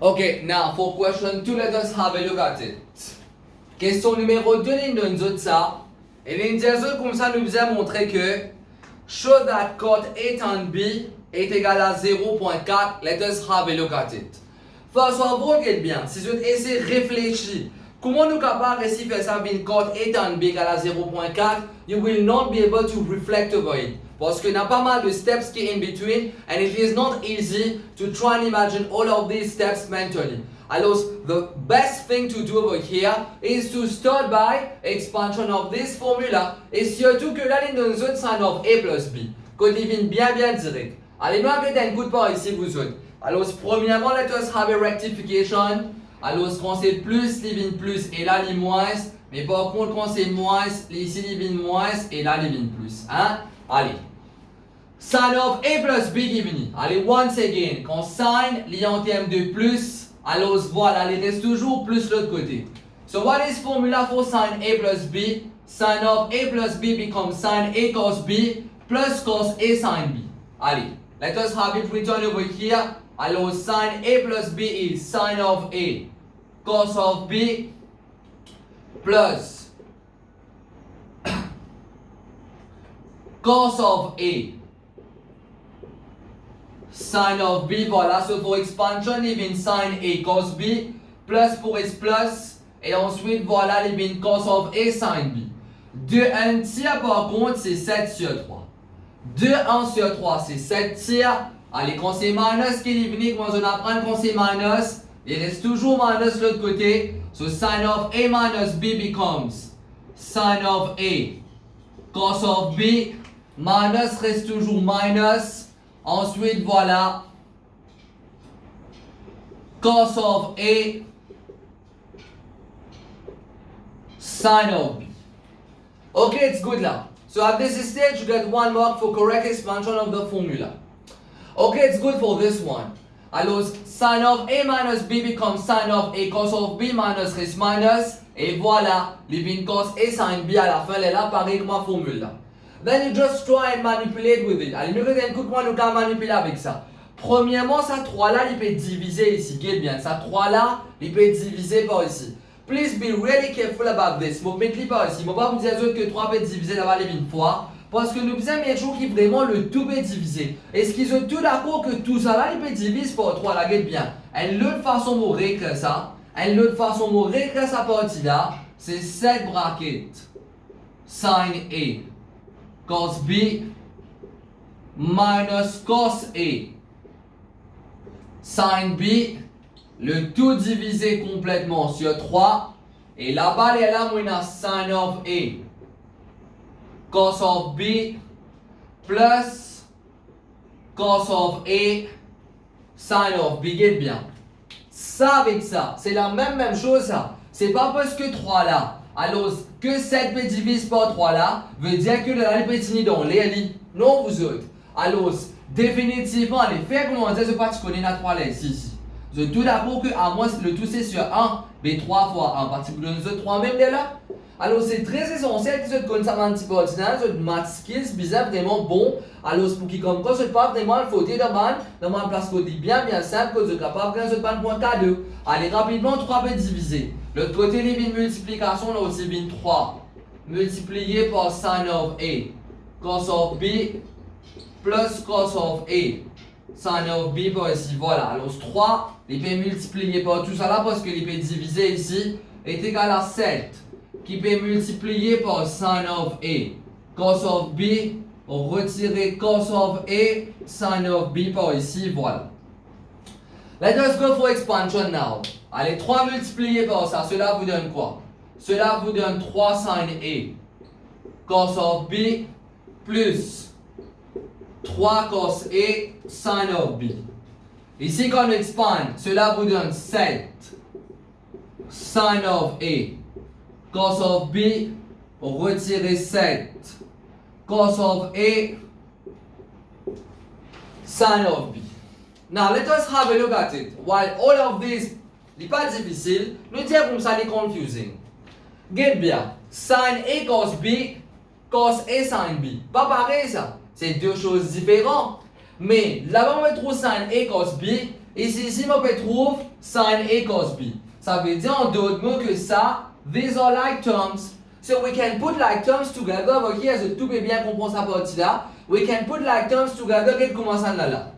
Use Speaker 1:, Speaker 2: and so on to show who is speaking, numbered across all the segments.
Speaker 1: Okay, now for question 2, let us have a look at it. Question numéro 2, il nous donne ça. Et il nous dit comme ça, nous a montré que show that cot A tan B est égal à 0.4. Let us have a look at it. First of all, regardez bien, si vous essayez de réfléchir, comment nous capables de faire ça avec cot A tan B égale à 0.4, you will not be able to reflect over it. Parce qu'il y a pas mal de steps qui in between, and it is not easy to try and imagine all of these steps mentally. Alors, the best thing to do over here is to start by expansion of this formula, et surtout que là, il nous donne sin of A plus B, qu'on devine bien direct. Allez, nous avons un coup de part ici, vous autres. Alors, premièrement, let us have a rectification. Alors, quand c'est plus, il plus, et là, il moins. Mais par contre, quand c'est moins, ici, il moins, et là, il plus. Hein? Allez. Sin of A plus B qui vient. Allez, once again. Quand sin, il y a en termes de plus, alors voilà, il reste toujours plus l'autre côté. So what is formula for sin A plus B? Sin of A plus B becomes sin A cos B plus cos A sin B. Allez, let us have it written over here. Alors, sin A plus B is sin of A cos of B plus cos of A sin of B, voilà, so for expansion, il vient sin A cos B, plus pour S plus, et ensuite, voilà, il vient cos of A sin B. 2 1 tiers, par contre, c'est 7 sur 3. 2 1 sur 3, c'est 7 tiers. Allez, quand c'est minus qui est venu, quand on apprend quand c'est minus, il reste toujours minus de l'autre côté. So sin of A minus B becomes sin of A cos of B, minus reste toujours minus. Ensuite, voilà, cos of A sin of B. Okay, it's good now. So at this stage, you get 1 mark for correct expansion of the formula. Okay, it's good for this one. Alors, sin of A minus B becomes sin of A cos of B minus reste minus. Et voilà, living cos A sin B à la fin, elle est là, pareil comme ma formule là. Then you just try and manipulate with it. Allez, nous regardons un coup de poing, nous allons manipuler avec ça. Premièrement, ça 3 là, il peut être divisé ici. Regarde bien, ça 3 là, il peut être divisé par ici. Please be really careful about this. Je vais mettre par ici. Je ne vais pas vous dire que 3 peut être divisé là-bas une fois. Parce que nous faisons un jour qui vraiment le tout peut être divisé. Est-ce qu'ils sont tous d'accord que tout ça là, il peut être divisé par 3 là, regarde bien. Et l'autre façon de réécrire ça, sa partie là, c'est 7 brackets. Sin A cos B minus cos A sin B, le tout divisé complètement sur 3, et là-bas, il y a là, on a sin of A cos of B plus cos of A sin of B. Regarde bien. Ça avec ça, c'est la même chose ça. C'est pas parce que 3 là, alors que 7 peut diviser par 3 là, veut dire que là, il peut finir dans les lits. Non, vous autres. Alors, définitivement, allez, faire comment dire, je ne sais pas si tu connais la 3 là ici. Je suis tout d'accord que à moi, le tout c'est sur 1, mais 3 fois 1, parce que nous autres 3 même là. Alors, c'est très essentiel que vous connaissez un petit peu ordinaire, votre math skills, bizarre, vraiment bon. Alors, pour qui comme quoi, ce n'est pas vraiment il faut dire dans ma place côté bien simple, que vous êtes capable de faire un point K2. Allez, rapidement, 3 peut diviser. L'autre côté, les vignes multiplication, là aussi, vignes 3 multiplié par sin of A cos of B plus cos of A sin of B par ici. Voilà, alors 3, il peut multiplier par tout ça là parce que il peut diviser ici est égal à 7 qui peut multiplier par sin of A cos of B, retirer cos of A sin of B par ici. Voilà. Let us go for expansion now. Allez, 3 multiplié par ça, cela vous donne quoi? Cela vous donne 3 sin A cos of B plus 3 cos A sin of B. Ici, quand on expand, cela vous donne 7 sin of A cos of B, retirer 7 cos of A sin of B. Now, let us have a look at it. While all of this n'est pas difficile, nous disons comme ça, c'est confusing. Regarde bien, sin A cos B, cos A sin B. Pas pareil ça, c'est deux choses différentes. Mais là-bas, on trouve sin A cos B, Ici, on peut trouver sin A cos B. Ça veut dire en d'autres mots que ça, these are like terms. So we can put like terms together. Over here, je tout bien comprendre sa partie là. We can put like terms together. Qu'est-ce comment ça là?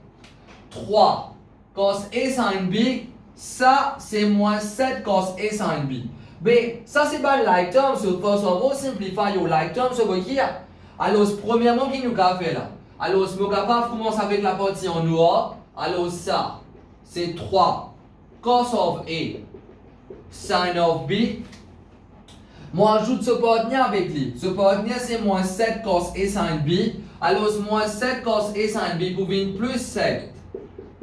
Speaker 1: 3 cos A sin B. Ça, c'est moins 7 cos A sin B. B, ça c'est pas like terms. So first of all, simplify your like terms over here. Alors, premièrement, qu'est-ce que nous avons fait là? Alors, nous sommes capables de commencer avec la partie en noir. Alors, ça, c'est 3 cos of A sin of B. Moi, ajoute ce partenaire avec lui. Ce partenaire, c'est moins 7 cos A sin B. Alors, moins 7 cos A sin B pour venir plus 7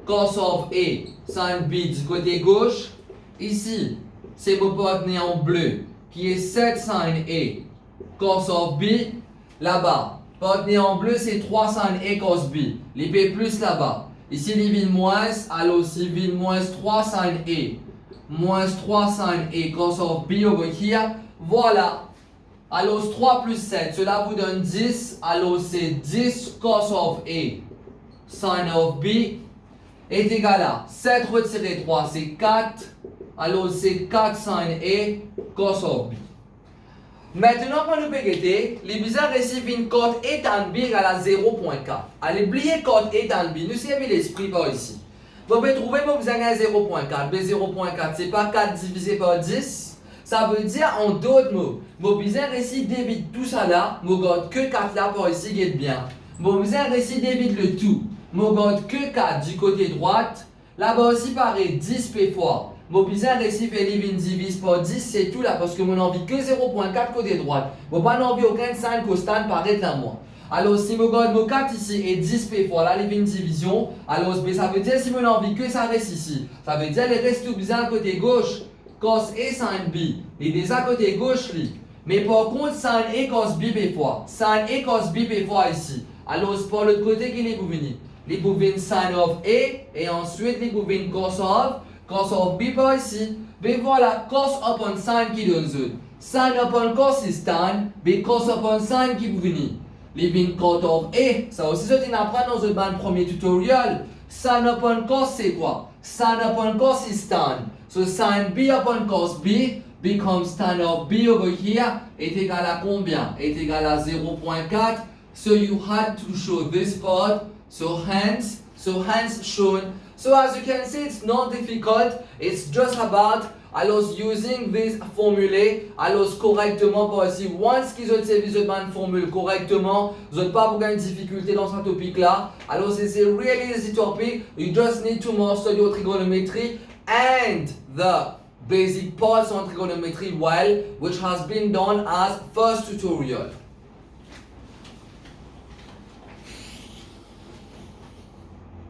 Speaker 1: cos of A sin B du côté gauche. Ici, c'est mon partenaire en bleu qui est 7 sin A cos of B. Là-bas, partenaire en bleu, c'est 3 sin A cos B. L'épée plus là-bas. Ici, il vient moins, alors ici, il vient moins 3 sin A. Moins 3 sin A cos of B over here. Voilà. Alors 3 plus 7, cela vous donne 10. Alors c'est 10 cos of A sin of B est égal à 7 retiré 3, c'est 4. Alors c'est 4 sin A cos of B. Maintenant, quand nous péguettons, les bizarres récivent une cote A tan B égale à 0.4. Allez, oubliez cote A tan B, nous servons l'esprit par ici. Vous pouvez trouver que vous avez 0.4. B 0.4, c'est pas 4 divisé par 10. Ça veut dire en d'autres mots, mon bizarre ici d'évite tout ça là, mon garde que 4 là par ici qui est bien. Mon bizarre ici d'évite le tout, mon garde que 4 du côté droite, là-bas aussi pareil 10 p fois. Mon bizarre ici fait living divise par 10, c'est tout là parce que mon envie que 0.4 côté droite. Mon pas envie aucun sign constant paraît là moi. Alors si mon garde mon 4 ici est 10 p fois la living division, alors ça veut dire si mon envie que ça reste ici. Ça veut dire les reste tout bizarre côté gauche. Cos A sin B, il est à côté gauche lui. Mais par contre, sin A cos B p fois. Sin A cos B p fois ici. Alors c'est par l'autre côté qu'il est pour venir. Il pour venir sin of A et ensuite il pour venir cos of B par ici. Mais voilà, cos upon sin qui donne zone. Sin upon cos is tan, mais cos upon sin qui pour venir. Il vient cos of A. Ça aussi c'est une apprendre dans le premier tutoriel. Sin upon cos c'est quoi? Sin upon cos is tan. So sin B upon cos B becomes tan of B over here est égal à combien? Est égal à 0.4. So you had to show this part. So hence shown. So as you can see, it's not difficult. It's just about using this formula correctement par ici. Once qu'ils ont servi cette formule correctement, vous n'avez pas beaucoup de difficulté dans ce topic là. Alors c'est really easy topic. You just need to master your trigonometry and the basic parts on trigonometry well, which has been done as first tutorial.